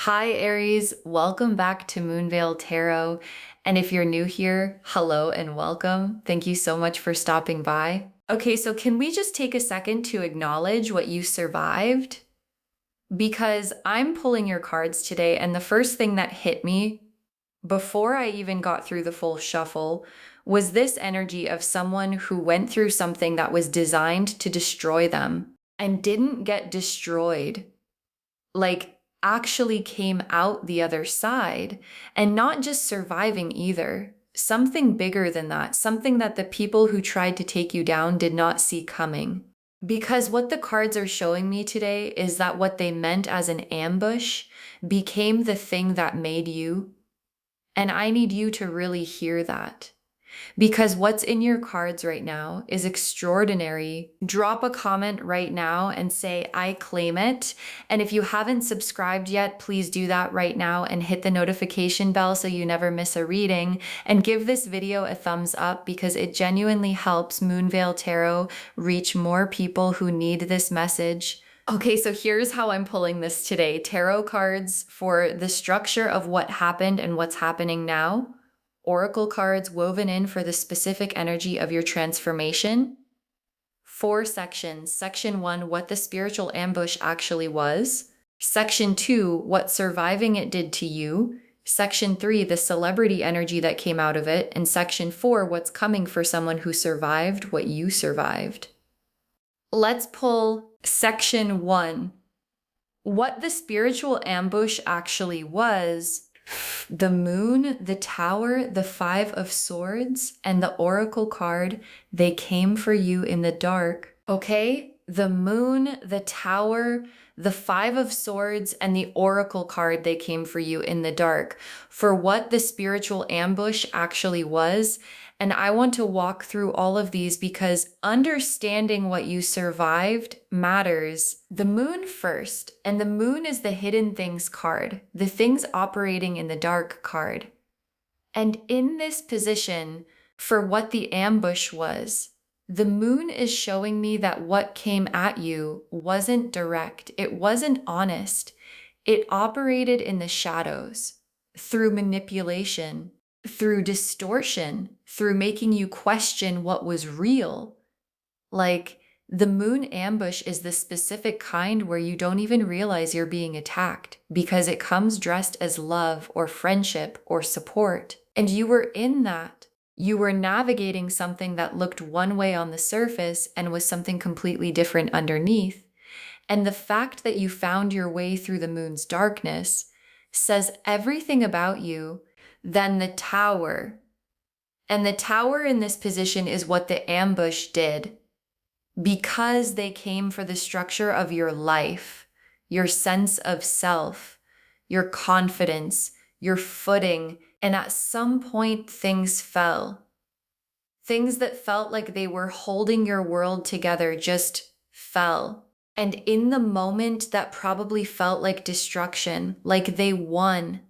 Hi, Aries. Welcome back to Moonveil Tarot. And if you're new here, hello and welcome. Thank you so much for stopping by. Okay, so can we just take a second to acknowledge what you survived? Because I'm pulling your cards today, and the first thing that hit me before I even got through the full shuffle was this energy of someone who went through something that was designed to destroy them and didn't get destroyed. Like, actually came out the other side, and not just surviving either. Something bigger than that, something that the people who tried to take you down did not see coming. Because what the cards are showing me today is that what they meant as an ambush became the thing that made you. And I need you to really hear that. Because what's in your cards right now is extraordinary. Drop a comment right now and say, I claim it. And if you haven't subscribed yet, please do that right now and hit the notification bell so you never miss a reading. And give this video a thumbs up because it genuinely helps Moonveil Tarot reach more people who need this message. Okay, so here's how I'm pulling this today. Tarot cards for the structure of what happened and what's happening now. Oracle cards woven in for the specific energy of your transformation. 4 sections. Section 1, what the spiritual ambush actually was. Section 2, what surviving it did to you. Section 3, the celebrity energy that came out of it. And Section 4, what's coming for someone who survived what you survived. Let's pull Section 1. What the spiritual ambush actually was. The moon, the tower, the 5 of swords, and the oracle card, they came for you in the dark. Okay? The moon, the tower, the 5 of swords, and the oracle card, they came for you in the dark. For what the spiritual ambush actually was. And I want to walk through all of these because understanding what you survived matters. The moon first, and the moon is the hidden things card, the things operating in the dark card. And in this position, for what the ambush was, the moon is showing me that what came at you wasn't direct. It wasn't honest. It operated in the shadows through manipulation, through distortion, through making you question what was real. Like, the moon ambush is the specific kind where you don't even realize you're being attacked because it comes dressed as love or friendship or support. And you were in that. You were navigating something that looked one way on the surface and was something completely different underneath. And the fact that you found your way through the moon's darkness says everything about you. Then the tower. And the tower in this position is what the ambush did. Because they came for the structure of your life, your sense of self, your confidence, your footing, and at some point things fell. Things that felt like they were holding your world together just fell. And in the moment that probably felt like destruction, like they won,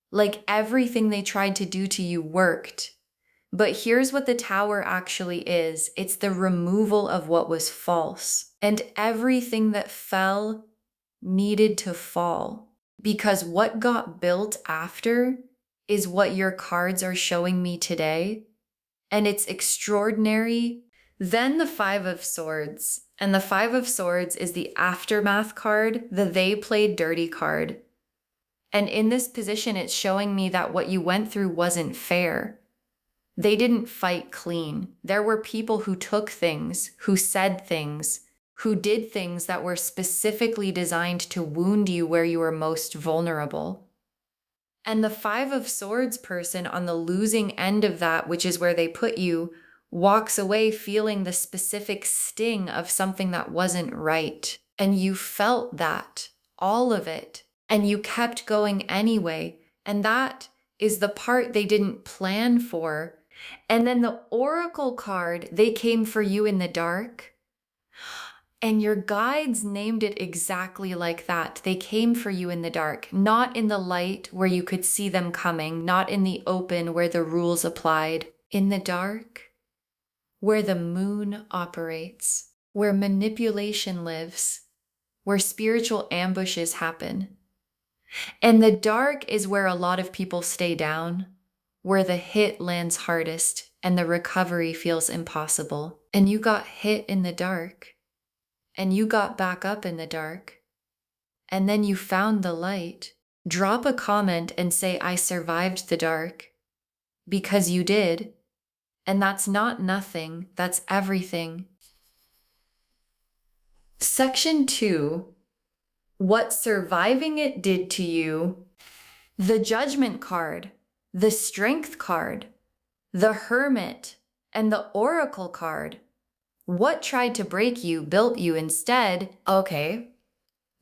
like everything they tried to do to you worked. But here's what the tower actually is. It's the removal of what was false. And everything that fell needed to fall. Because what got built after is what your cards are showing me today. And it's extraordinary. Then the 5 of swords. And the 5 of swords is the aftermath card, the they played dirty card. And in this position, it's showing me that what you went through wasn't fair. They didn't fight clean. There were people who took things, who said things, who did things that were specifically designed to wound you where you were most vulnerable. And the 5 of swords person on the losing end of that, which is where they put you, walks away feeling the specific sting of something that wasn't right. And you felt that, all of it. And you kept going anyway. And that is the part they didn't plan for. And then the oracle card, they came for you in the dark. And your guides named it exactly like that. They came for you in the dark, not in the light where you could see them coming, not in the open where the rules applied. In the dark, where the moon operates, where manipulation lives, where spiritual ambushes happen. And the dark is where a lot of people stay down, where the hit lands hardest and the recovery feels impossible. And you got hit in the dark, and you got back up in the dark, and then you found the light. Drop a comment and say, I survived the dark, because you did. And that's not nothing, that's everything. Section 2, what surviving it did to you. The Judgment card, the Strength card, the Hermit, and the Oracle card. What tried to break you built you instead. Okay.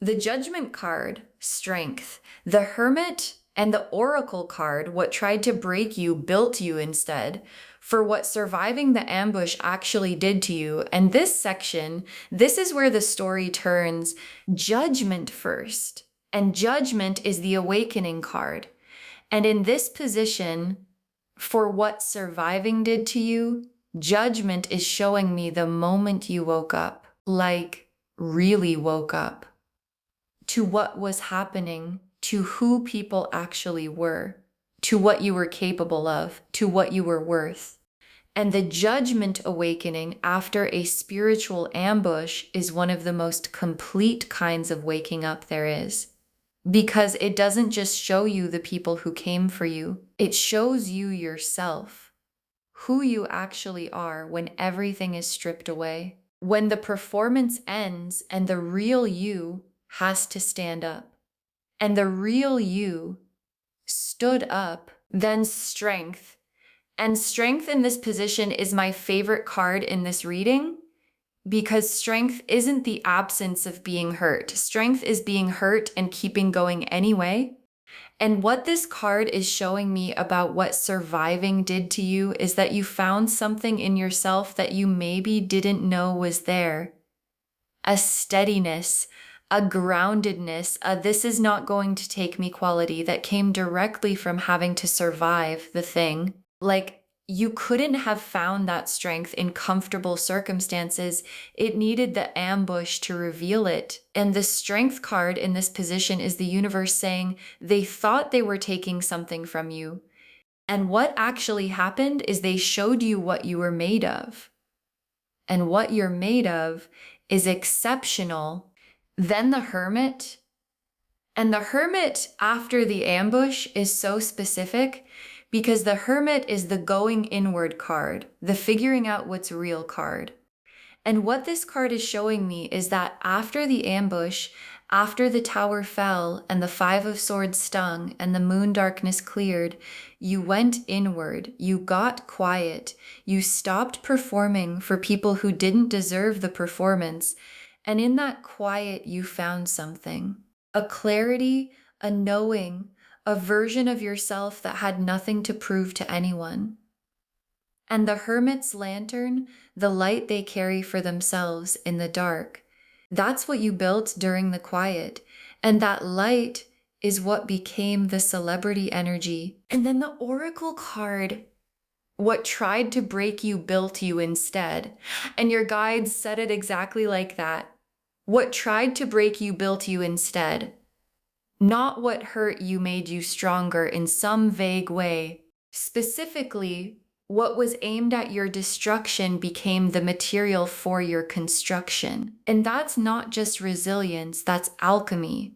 The Judgment card, Strength, the Hermit, and the Oracle card, what tried to break you built you instead, for what surviving the ambush actually did to you. And this section, this is where the story turns Judgment first. And Judgment is the Awakening card. And in this position, for what surviving did to you, Judgment is showing me the moment you woke up, like really woke up, to what was happening, to who people actually were, to what you were capable of, to what you were worth. And the Judgment awakening after a spiritual ambush is one of the most complete kinds of waking up there is. Because it doesn't just show you the people who came for you, it shows you yourself, who you actually are when everything is stripped away. When the performance ends and the real you has to stand up. And the real you stood up, then Strength. And Strength in this position is my favorite card in this reading because Strength isn't the absence of being hurt. Strength is being hurt and keeping going anyway. And what this card is showing me about what surviving did to you is that you found something in yourself that you maybe didn't know was there. A steadiness, a groundedness, a this is not going to take me quality that came directly from having to survive the thing. Like, you couldn't have found that strength in comfortable circumstances. It needed the ambush to reveal it. And the Strength card in this position is the universe saying they thought they were taking something from you. And what actually happened is they showed you what you were made of. And what you're made of is exceptional. Then the Hermit. And the Hermit after the ambush is so specific because the Hermit is the going inward card, the figuring out what's real card. And what this card is showing me is that after the ambush, after the tower fell and the Five of Swords stung and the moon darkness cleared, you went inward, you got quiet, you stopped performing for people who didn't deserve the performance. And in that quiet, you found something, a clarity, a knowing, a version of yourself that had nothing to prove to anyone. And the Hermit's lantern, the light they carry for themselves in the dark, that's what you built during the quiet. And that light is what became the celebrity energy. And then the Oracle card, what tried to break you built you instead. And your guides said it exactly like that. What tried to break you built you instead. Not what hurt you made you stronger in some vague way. Specifically, what was aimed at your destruction became the material for your construction. And that's not just resilience, that's alchemy.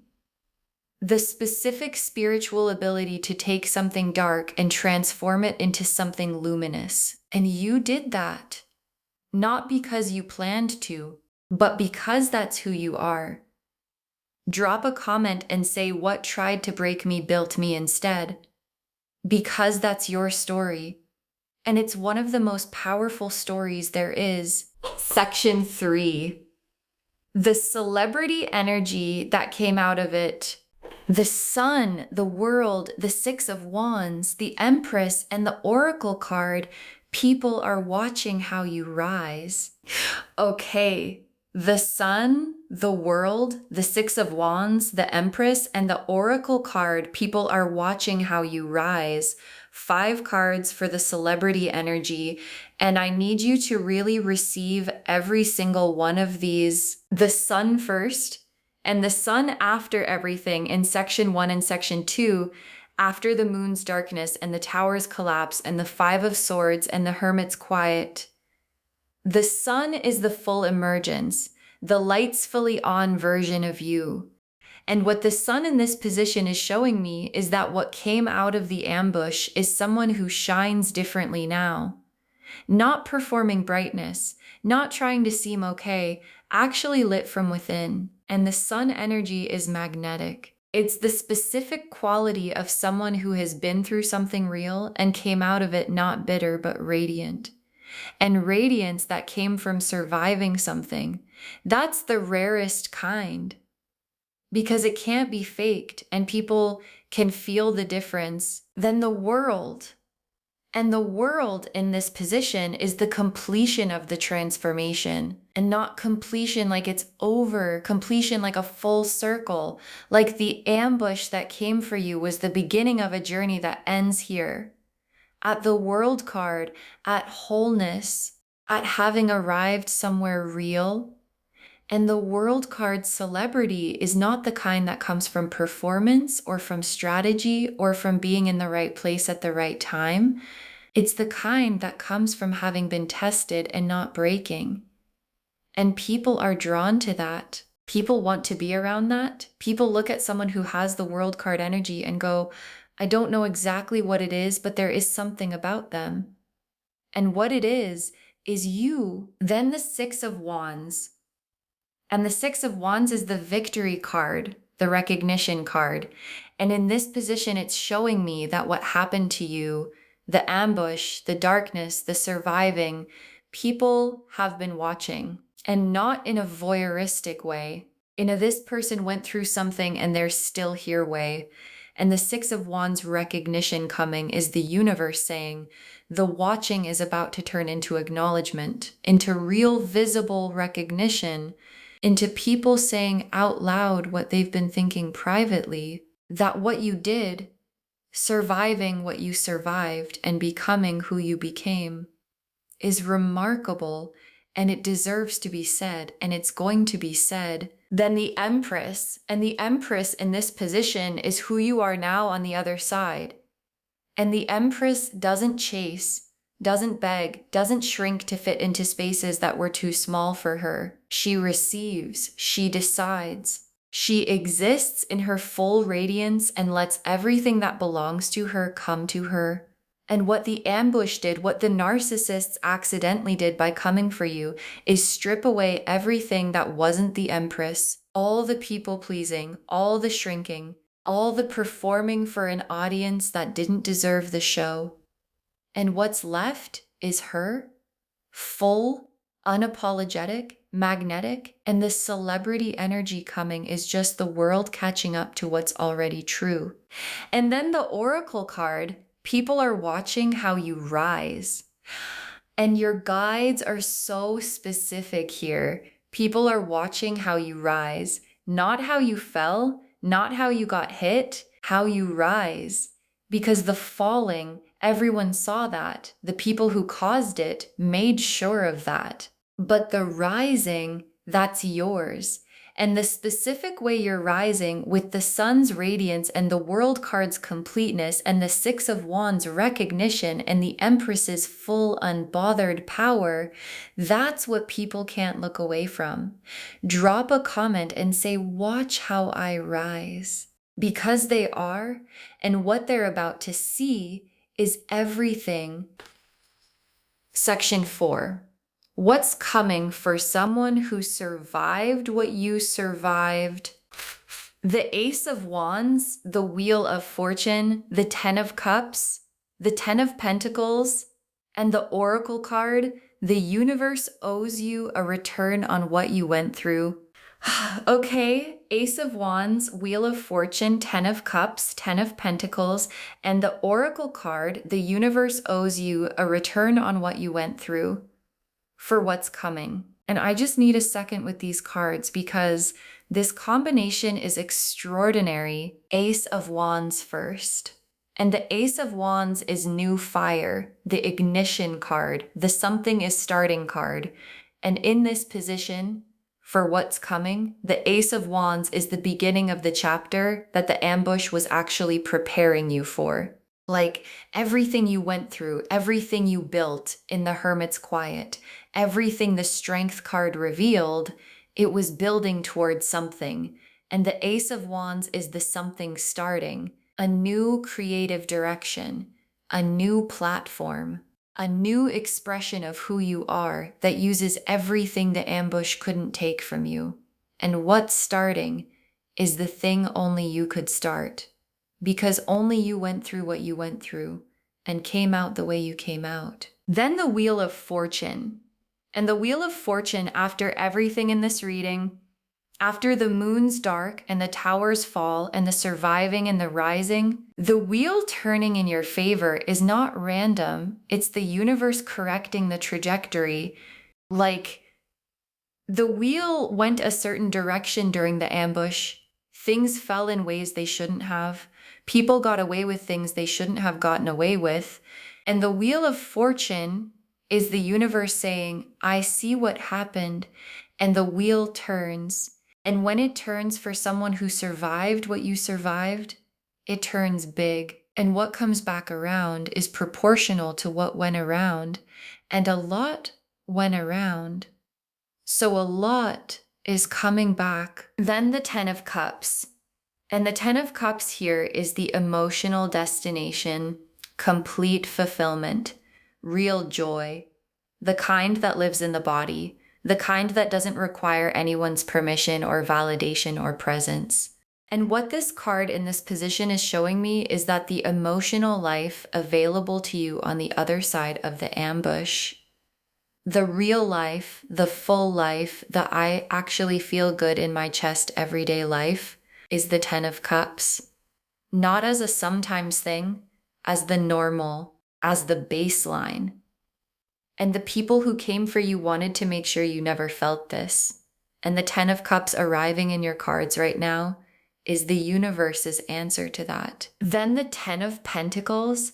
The specific spiritual ability to take something dark and transform it into something luminous. And you did that. Not because you planned to, but because that's who you are. Drop a comment and say what tried to break me built me instead. Because that's your story. And it's one of the most powerful stories there is. Section 3. The celebrity energy that came out of it. The sun, the world, the Six of Wands, the Empress, and the Oracle card. People are watching how you rise. Okay. The sun, the world, the Six of Wands, the Empress, and the Oracle card, people are watching how you rise. 5 cards for the celebrity energy. And I need you to really receive every single one of these. The sun first, And the sun after everything in section 1 and section 2, after the moon's darkness and the tower's collapse and the 5 of Swords and the hermit's quiet, the sun is the full emergence, the lights fully on version of you. And what the sun in this position is showing me is that what came out of the ambush is someone who shines differently now. Not performing brightness, not trying to seem okay, actually lit from within. And the sun energy is magnetic. It's the specific quality of someone who has been through something real and came out of it not bitter but radiant. And radiance that came from surviving something, that's the rarest kind. Because it can't be faked and people can feel the difference. Then the world. And the world in this position is the completion of the transformation, and not completion like it's over, completion like a full circle, like the ambush that came for you was the beginning of a journey that ends here. At the world card, at wholeness, at having arrived somewhere real. And the world card celebrity is not the kind that comes from performance or from strategy or from being in the right place at the right time. It's the kind that comes from having been tested and not breaking. And people are drawn to that. People want to be around that. People look at someone who has the world card energy and go, I don't know exactly what it is, but there is something about them. And what it is you. Then the 6 of Wands. And the 6 of Wands is the victory card, the recognition card. And in this position, it's showing me that what happened to you, the ambush, the darkness, the surviving, people have been watching. And not in a voyeuristic way. In a this person went through something and they're still here way. And the 6 of Wands recognition coming is the universe saying, the watching is about to turn into acknowledgement, into real visible recognition, into people saying out loud what they've been thinking privately, that what you did, surviving what you survived and becoming who you became, is remarkable and it deserves to be said, and it's going to be said. Then the Empress, and the Empress in this position is who you are now on the other side. And the Empress doesn't chase, doesn't beg, doesn't shrink to fit into spaces that were too small for her. She receives, she decides. She exists in her full radiance and lets everything that belongs to her come to her. And what the ambush did, what the narcissists accidentally did by coming for you, is strip away everything that wasn't the Empress, all the people pleasing, all the shrinking, all the performing for an audience that didn't deserve the show. And what's left is her, full, unapologetic, magnetic, and the celebrity energy coming is just the world catching up to what's already true. And then the Oracle card, people are watching how you rise. And your guides are so specific here. People are watching how you rise, not how you fell, not how you got hit, how you rise. Because the falling, everyone saw that. The people who caused it made sure of that. But the rising, that's yours. And the specific way you're rising with the sun's radiance and the world card's completeness and the 6 of Wands recognition and the Empress's full unbothered power, that's what people can't look away from. Drop a comment and say, watch how I rise. Because they are, and what they're about to see is everything. Section 4. What's coming for someone who survived what you survived? The Ace of Wands, the Wheel of Fortune, the 10 of Cups, the 10 of Pentacles, and the Oracle card, the universe owes you a return on what you went through. Okay, Ace of Wands, Wheel of Fortune, 10 of Cups, 10 of Pentacles, and the Oracle card, the universe owes you a return on what you went through for what's coming. And I just need a second with these cards because this combination is extraordinary. Ace of Wands first. And the Ace of Wands is new fire, the ignition card, the something is starting card. And in this position, for what's coming, the Ace of Wands is the beginning of the chapter that the ambush was actually preparing you for. Like everything you went through, everything you built in the Hermit's Quiet, everything the Strength card revealed, it was building towards something. And the Ace of Wands is the something starting, a new creative direction, a new platform, a new expression of who you are that uses everything the ambush couldn't take from you. And what's starting is the thing only you could start, because only you went through what you went through and came out the way you came out. Then the Wheel of Fortune. And the Wheel of Fortune, after everything in this reading, after the moon's dark and the towers fall and the surviving and the rising, the wheel turning in your favor is not random. It's the universe correcting the trajectory. Like the wheel went a certain direction during the ambush. Things fell in ways they shouldn't have. People got away with things they shouldn't have gotten away with. And the Wheel of Fortune is the universe saying, I see what happened. And the wheel turns. And when it turns for someone who survived what you survived, it turns big. And what comes back around is proportional to what went around. And a lot went around. So a lot is coming back. Then the Ten of Cups. And the Ten of Cups here is the emotional destination, complete fulfillment, real joy, the kind that lives in the body, the kind that doesn't require anyone's permission or validation or presence. And what this card in this position is showing me is that the emotional life available to you on the other side of the ambush, the real life, the full life, the I actually feel good in my chest everyday life, is the Ten of Cups. Not as a sometimes thing, as the normal, as the baseline. And the people who came for you wanted to make sure you never felt this. And the Ten of Cups arriving in your cards right now is the universe's answer to that. Then the Ten of Pentacles.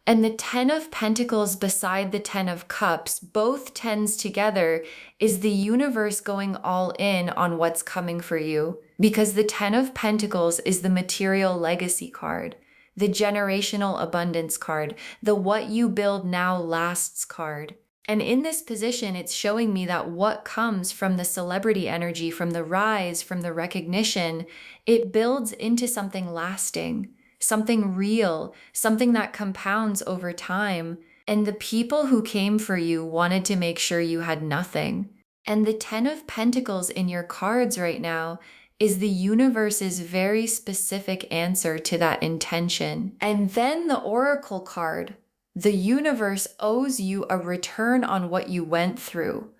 And the Ten of Pentacles beside the Ten of Cups, both tens together, is the universe going all in on what's coming for you. Because the Ten of Pentacles is the material legacy card, the generational abundance card, the what you build now lasts card. And in this position, it's showing me that what comes from the celebrity energy, from the rise, from the recognition, it builds into something lasting, something real, something that compounds over time. And the people who came for you wanted to make sure you had nothing. And the Ten of Pentacles in your cards right now is the universe's very specific answer to that intention. And then the Oracle card, the universe owes you a return on what you went through.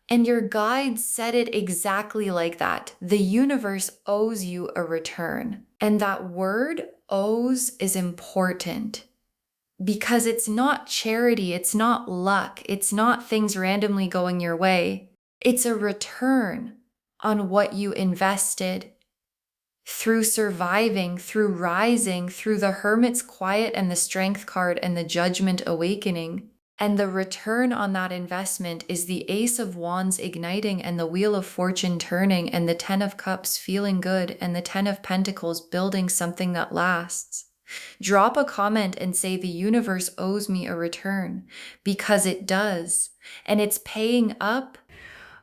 And your guides said it exactly like that. The universe owes you a return. And that word owes is important because it's not charity, it's not luck, it's not things randomly going your way. It's a return on what you invested through surviving, through rising, through the Hermit's Quiet and the Strength card and the Judgment awakening. And the return on that investment is the Ace of Wands igniting and the Wheel of Fortune turning and the Ten of Cups feeling good and the Ten of Pentacles building something that lasts. Drop a comment and say the universe owes me a return, because it does. And it's paying up.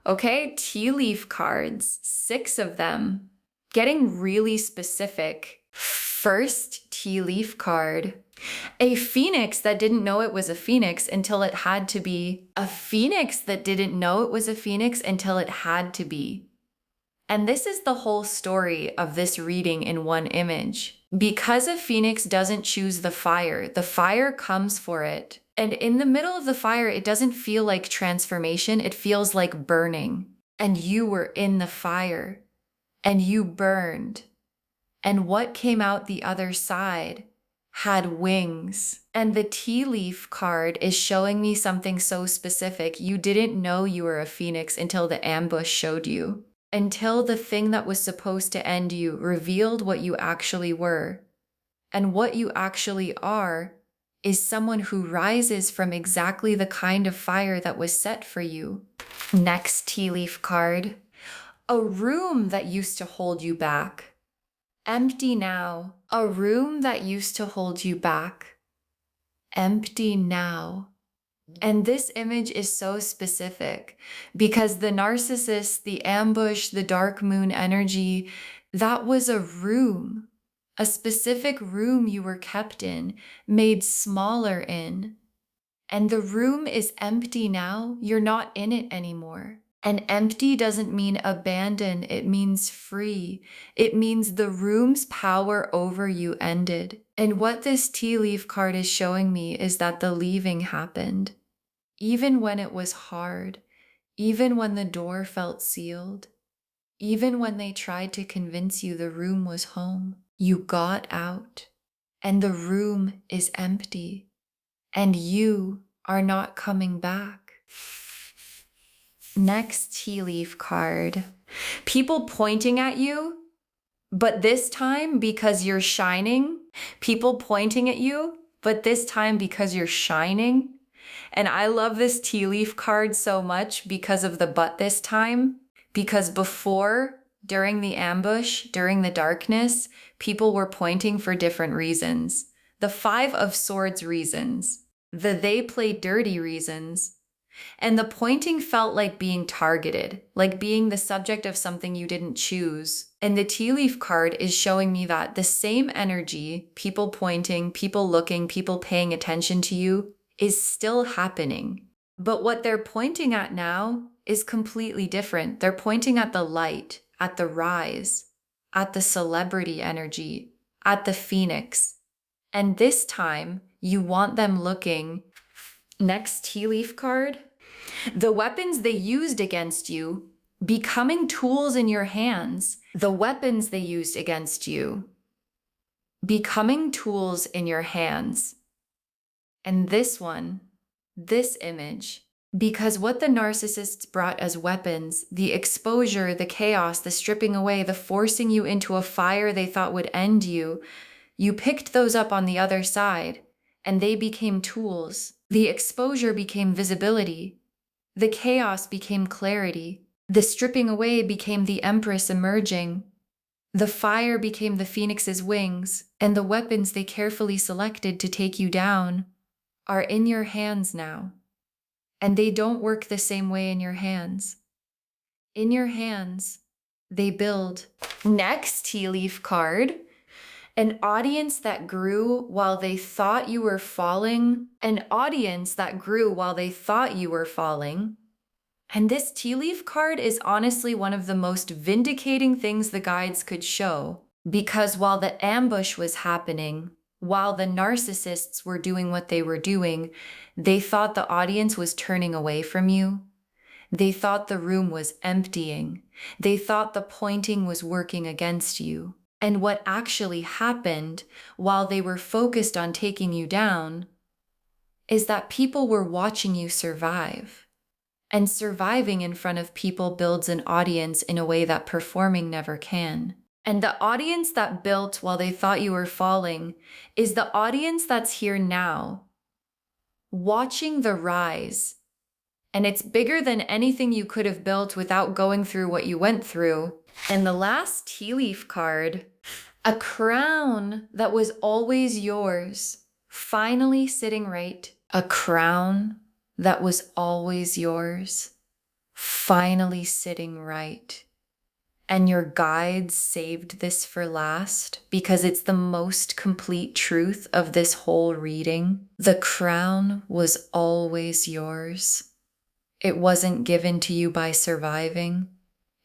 Okay, tea leaf cards, 6 of them. Getting really specific. First tea leaf card. A phoenix that didn't know it was a phoenix until it had to be. A phoenix that didn't know it was a phoenix until it had to be. And this is the whole story of this reading in one image. Because a phoenix doesn't choose the fire comes for it. And in the middle of the fire, it doesn't feel like transformation. It feels like burning. And you were in the fire. And you burned. And what came out the other side had wings. And the tea leaf card is showing me something so specific. You didn't know you were a phoenix until the ambush showed you. Until the thing that was supposed to end you revealed what you actually were. And what you actually are is someone who rises from exactly the kind of fire that was set for you. Next tea leaf card. A room that used to hold you back. Empty now. A room that used to hold you back. Empty now. And this image is so specific because the narcissist, the ambush, the dark moon energy, that was a room, a specific room you were kept in, made smaller in. And the room is empty now. You're not in it anymore. And empty doesn't mean abandoned. It means free. It means the room's power over you ended. And what this tea leaf card is showing me is that the leaving happened. Even when it was hard, even when the door felt sealed, even when they tried to convince you the room was home, you got out and the room is empty and you are not coming back. Next tea leaf card. People pointing at you, but this time because you're shining. People pointing at you, but this time because you're shining. And I love this tea leaf card so much because of the but this time. Because before, during the ambush, during the darkness, people were pointing for different reasons. The 5 of Swords reasons. The they play dirty reasons. And the pointing felt like being targeted, like being the subject of something you didn't choose. And the tea leaf card is showing me that the same energy, people pointing, people looking, people paying attention to you, is still happening. But what they're pointing at now is completely different. They're pointing at the light, at the rise, at the celebrity energy, at the phoenix. And this time, you want them looking. Next tea leaf card. The weapons they used against you becoming tools in your hands. The weapons they used against you becoming tools in your hands. And this one, this image, because what the narcissists brought as weapons, the exposure, the chaos, the stripping away, the forcing you into a fire they thought would end you, you picked those up on the other side, and they became tools. The exposure became visibility. The chaos became clarity. The stripping away became the Empress emerging. The fire became the phoenix's wings, and the weapons they carefully selected to take you down are in your hands now. And they don't work the same way in your hands. In your hands, they build. Next tea leaf card. An audience that grew while they thought you were falling. An audience that grew while they thought you were falling. And this tea leaf card is honestly one of the most vindicating things the guides could show. Because while the ambush was happening, while the narcissists were doing what they were doing, they thought the audience was turning away from you. They thought the room was emptying. They thought the pointing was working against you. And what actually happened while they were focused on taking you down is that people were watching you survive. And surviving in front of people builds an audience in a way that performing never can. And the audience that built while they thought you were falling is the audience that's here now, watching the rise. And it's bigger than anything you could have built without going through what you went through. And the last tea leaf card, a crown that was always yours, finally sitting right. A crown that was always yours, finally sitting right. And your guides saved this for last because it's the most complete truth of this whole reading. The crown was always yours. It wasn't given to you by surviving.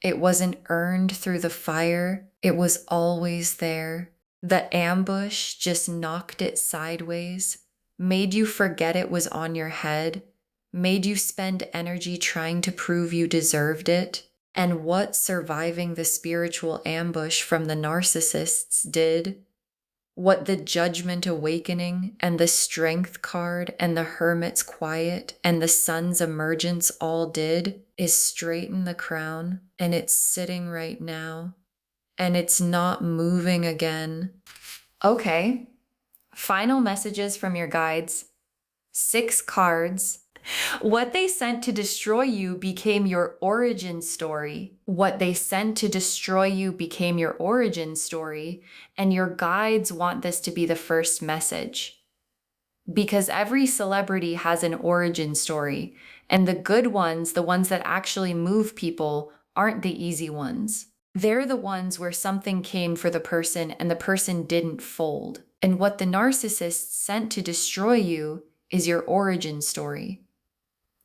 It wasn't earned through the fire. It was always there. The ambush just knocked it sideways, made you forget it was on your head, made you spend energy trying to prove you deserved it. And what surviving the spiritual ambush from the narcissists did, what the Judgment Awakening and the Strength card and the Hermit's Quiet and the Sun's Emergence all did, is straighten the crown, and it's sitting right now, and it's not moving again. Okay, Final messages from your guides. 6 cards. What they sent to destroy you became your origin story. What they sent to destroy you became your origin story, and your guides want this to be the first message. Because every celebrity has an origin story, and the good ones, the ones that actually move people, aren't the easy ones. They're the ones where something came for the person and the person didn't fold. And what the narcissist sent to destroy you is your origin story.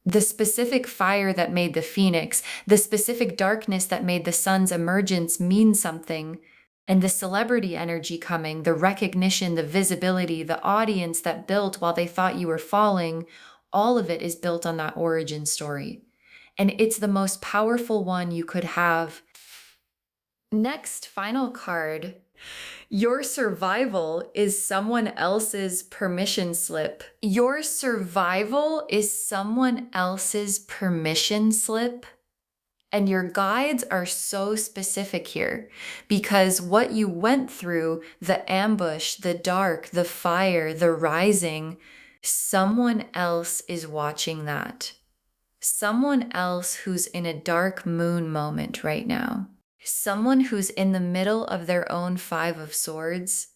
The specific fire that made the phoenix, the specific darkness that made the sun's emergence mean something, and the celebrity energy coming, the recognition, the visibility, the audience that built while they thought you were falling, all of it is built on that origin story. And it's the most powerful one you could have. Next, final card. Your survival is someone else's permission slip. Your survival is someone else's permission slip. And your guides are so specific here because what you went through, the ambush, the dark, the fire, the rising, someone else is watching that. Someone else who's in a dark moon moment right now. Someone who's in the middle of their own 5 of Swords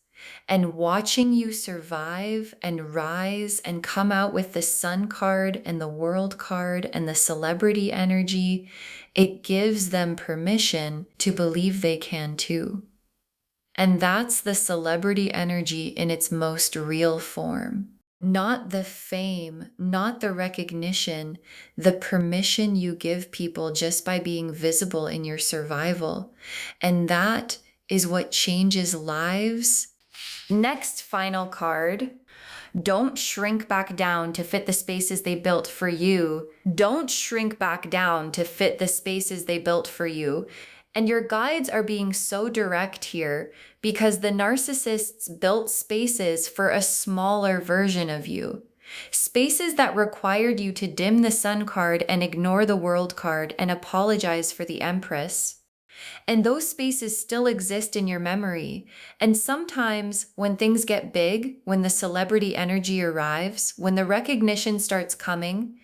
and watching you survive and rise and come out with the Sun card and the World card and the celebrity energy, it gives them permission to believe they can too. And that's the celebrity energy in its most real form. Not the fame, not the recognition, the permission you give people just by being visible in your survival. And that is what changes lives. Next final card. Don't shrink back down to fit the spaces they built for you. Don't shrink back down to fit the spaces they built for you. And your guides are being so direct here because the narcissists built spaces for a smaller version of you. Spaces that required you to dim the Sun card and ignore the World card and apologize for the Empress. And those spaces still exist in your memory. And sometimes when things get big, when the celebrity energy arrives, when the recognition starts coming,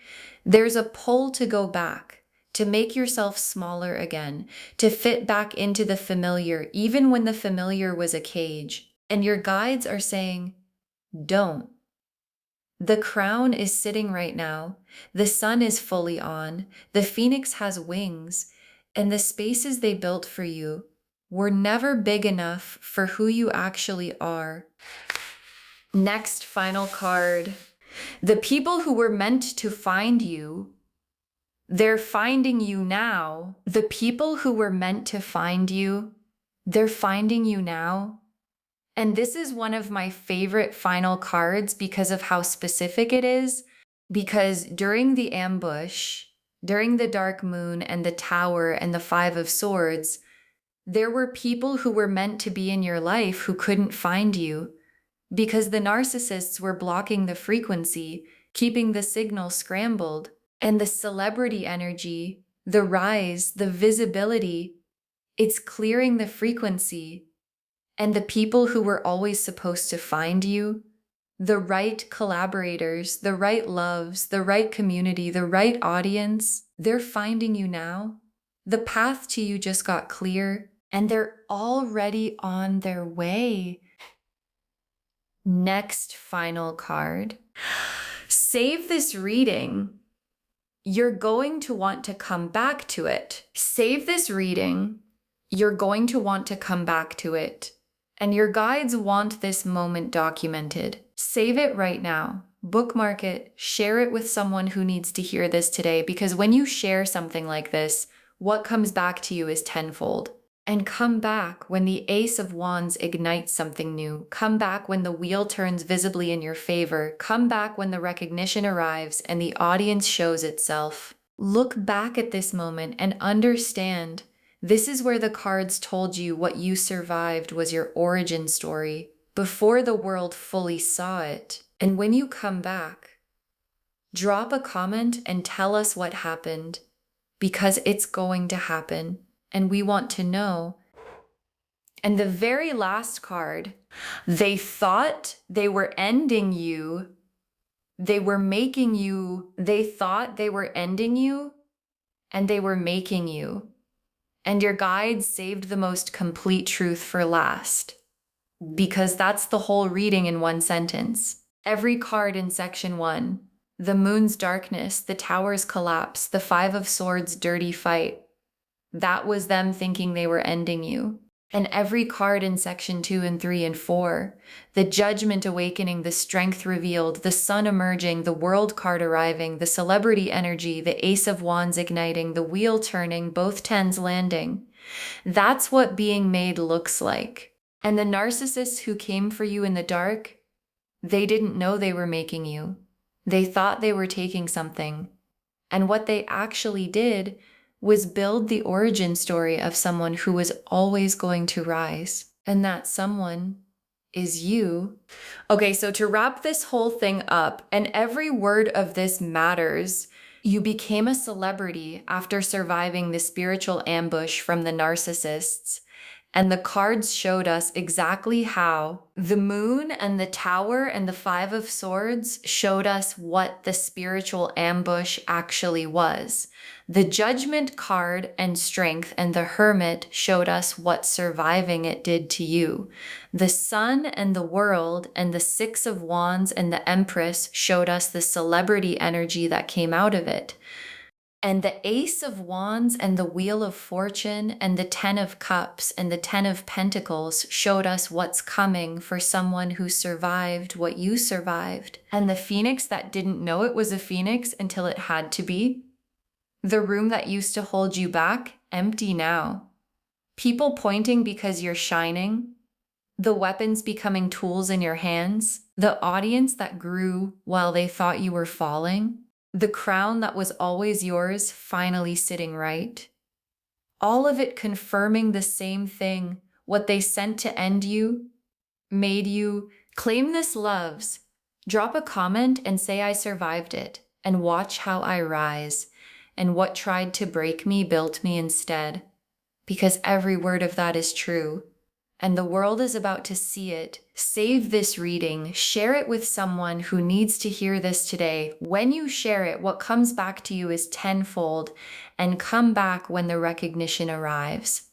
there's a pull to go back, to make yourself smaller again, to fit back into the familiar, even when the familiar was a cage. And your guides are saying, don't. The crown is sitting right now. The sun is fully on. The phoenix has wings. And the spaces they built for you were never big enough for who you actually are. Next final card. The people who were meant to find you, they're finding you now. The people who were meant to find you, they're finding you now. And this is one of my favorite final cards because of how specific it is. Because during the ambush, during the dark moon and the tower and the 5 of Swords, there were people who were meant to be in your life who couldn't find you because the narcissists were blocking the frequency, keeping the signal scrambled. And the celebrity energy, the rise, the visibility, it's clearing the frequency. And the people who were always supposed to find you, the right collaborators, the right loves, the right community, the right audience, they're finding you now. The path to you just got clear, and they're already on their way. Next final card. Save this reading. You're going to want to come back to it. Save this reading. You're going to want to come back to it. And your guides want this moment documented. Save it right now. Bookmark it. Share it with someone who needs to hear this today, because when you share something like this, what comes back to you is tenfold. And come back when the Ace of Wands ignites something new. Come back when the wheel turns visibly in your favor. Come back when the recognition arrives and the audience shows itself. Look back at this moment and understand this is where the cards told you what you survived was your origin story before the world fully saw it. And when you come back, drop a comment and tell us what happened, because it's going to happen. And we want to know And the very last card, they thought they were ending you. They were making you, they thought they were ending you, and they were making you. And your guides saved the most complete truth for last, because that's the whole reading in one sentence. Every card in section 1, the moon's darkness, the tower's collapse, the 5 of swords, dirty fight, that was them thinking they were ending you. And every card in section 2 and 3 and 4, the judgment awakening, the strength revealed, the sun emerging, the world card arriving, the celebrity energy, the ace of wands igniting, the wheel turning, both tens landing. That's what being made looks like. And the narcissists who came for you in the dark, they didn't know they were making you. They thought they were taking something. And what they actually did was build the origin story of someone who was always going to rise. And that someone is you. Okay, so to wrap this whole thing up, and every word of this matters, you became a celebrity after surviving the spiritual ambush from the narcissists. And the cards showed us exactly how. The moon and the tower and the 5 of swords showed us what the spiritual ambush actually was. The judgment card and strength and the hermit showed us what surviving it did to you. The sun and the world and the 6 of wands and the empress showed us the celebrity energy that came out of it. And the ace of wands and the wheel of fortune and the 10 of cups and the 10 of pentacles showed us what's coming for someone who survived what you survived. And the phoenix that didn't know it was a phoenix until it had to be. The room that used to hold you back, empty now. People pointing because you're shining. The weapons becoming tools in your hands. The audience that grew while they thought you were falling. The crown that was always yours finally sitting right. All of it confirming the same thing. What they sent to end you, made you. Claim this, loves. Drop a comment and say I survived it, and watch how I rise. And what tried to break me built me instead. Because every word of that is true. And the world is about to see it. Save this reading. Share it with someone who needs to hear this today. When you share it, what comes back to you is tenfold, and come back when the recognition arrives.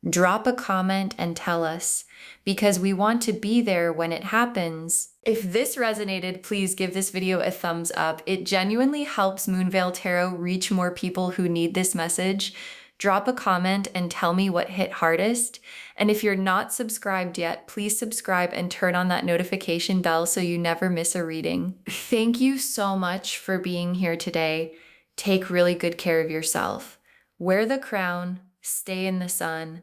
Drop a comment and tell us, because we want to be there when it happens. If this resonated, please give this video a thumbs up. It genuinely helps Moonveil Tarot reach more people who need this message. Drop a comment and tell me what hit hardest. And if you're not subscribed yet, please subscribe and turn on that notification bell so you never miss a reading. Thank you so much for being here today. Take really good care of yourself. Wear the crown, stay in the sun,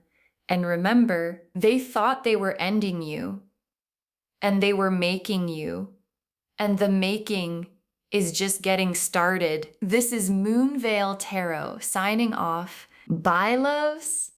and remember, they thought they were ending you, and they were making you, and the making is just getting started. This is Moonveil Tarot signing off. Bye, loves.